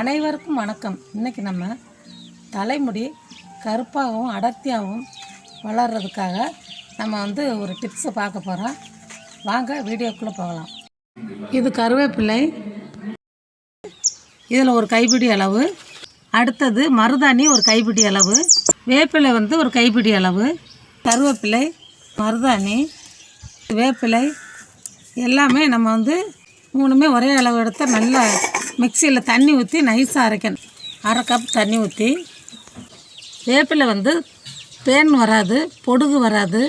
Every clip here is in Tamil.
அனைவருக்கும் வணக்கம். இன்றைக்கி நம்ம தலைமுடி கருப்பாகவும் அடர்த்தியாகவும் வளர்கிறதுக்காக நம்ம ஒரு டிப்ஸை பார்க்க போகிறோம். வாங்க வீடியோக்குள்ளே போகலாம். இது கருவேப்பிலை, இதில் ஒரு கைப்பிடி அளவு. அடுத்தது மருதாணி ஒரு கைப்பிடி அளவு. வேப்பிலை ஒரு கைப்பிடி அளவு. கருவேப்பிலை, மருதாணி, வேப்பிலை எல்லாமே நம்ம மூணுமே ஒரே அளவு எடுத்து நல்லா மிக்சியில் தண்ணி ஊற்றி நைஸாக அரைக்கணும். அரை கப் தண்ணி ஊற்றி. வேப்பிலை பேன் வராது, பொடுகு வராது,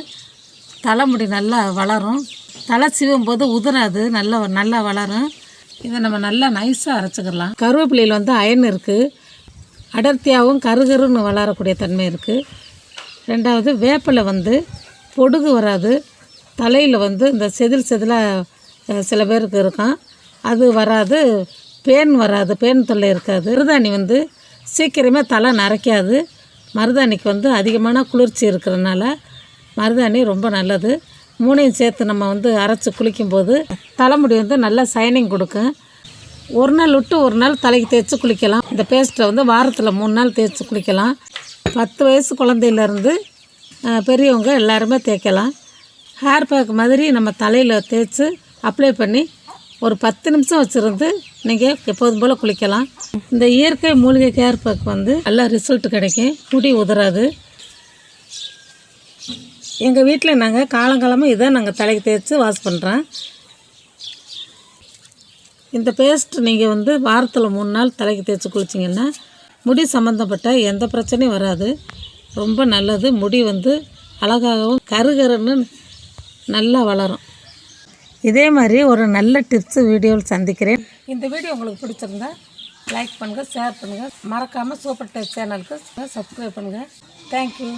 தலைமுடி நல்லா வளரும். தலை சீவும் போது உதிராது, நல்லா வளரும். இதை நம்ம நல்லா நைஸாக அரைச்சிக்கலாம். கருவேப்பிலையில் அயன் இருக்குது, அடர்த்தியாகவும் கருகருன்னு வளரக்கூடிய தன்மை இருக்குது. ரெண்டாவது வேப்பிலை பொடுகு வராது, தலையில் இந்த செதிலாக சில பேருக்கு இருக்கும், அது வராது. பேன் வராது, பேன் தொல்லை இருக்காது. மருதாணி சீக்கிரமே தலை நரைக்காது. மருதாணிக்கு அதிகமான குளிர்ச்சி இருக்கிறதுனால மருதாணி ரொம்ப நல்லது. மூணையும் சேர்த்து நம்ம அரைச்சி குளிக்கும்போது தலைமுடி நல்லா சைனிங் கொடுக்கும். ஒரு நாள் விட்டு ஒரு நாள் தலைக்கு தேய்ச்சி குளிக்கலாம். இந்த பேஸ்ட்டை வாரத்தில் 3 நாள் தேய்ச்சி குளிக்கலாம். 10 வயசு குழந்தையிலேருந்து பெரியவங்க எல்லாருமே தேய்க்கலாம். ஹேர் பேக் மாதிரி நம்ம தலையில் தேய்ச்சி அப்ளை பண்ணி ஒரு 10 நிமிஷம் வச்சுருந்து நீங்கள் எப்போதும் போல் குளிக்கலாம். இந்த இயற்கை மூலிகை ஹேர் பேக் நல்ல ரிசல்ட் கிடைக்கும், முடி உதறாது. எங்கள் வீட்டில் நாங்கள் காலங்காலமாக இதை நாங்கள் தலைக்கு தேய்ச்சி வாஷ் பண்ணுறோம். இந்த பேஸ்ட் நீங்கள் வாரத்தில் 3 நாள் தலைக்கு தேய்ச்சி குளிச்சிங்கன்னா முடி சம்மந்தப்பட்ட எந்த பிரச்சனையும் வராது. ரொம்ப நல்லது. முடி அழகாகவும் கருகருன்னு நல்லா வளரும். இதே மாதிரி ஒரு நல்ல டிப்ஸு வீடியோவில் சந்திக்கிறேன். இந்த வீடியோ உங்களுக்கு பிடிச்சிருந்தா லைக் பண்ணுங்கள், ஷேர் பண்ணுங்கள். மறக்காமல் சூப்பர் டச் சேனலுக்கு சப்ஸ்கிரைப் பண்ணுங்கள். தேங்க்யூ.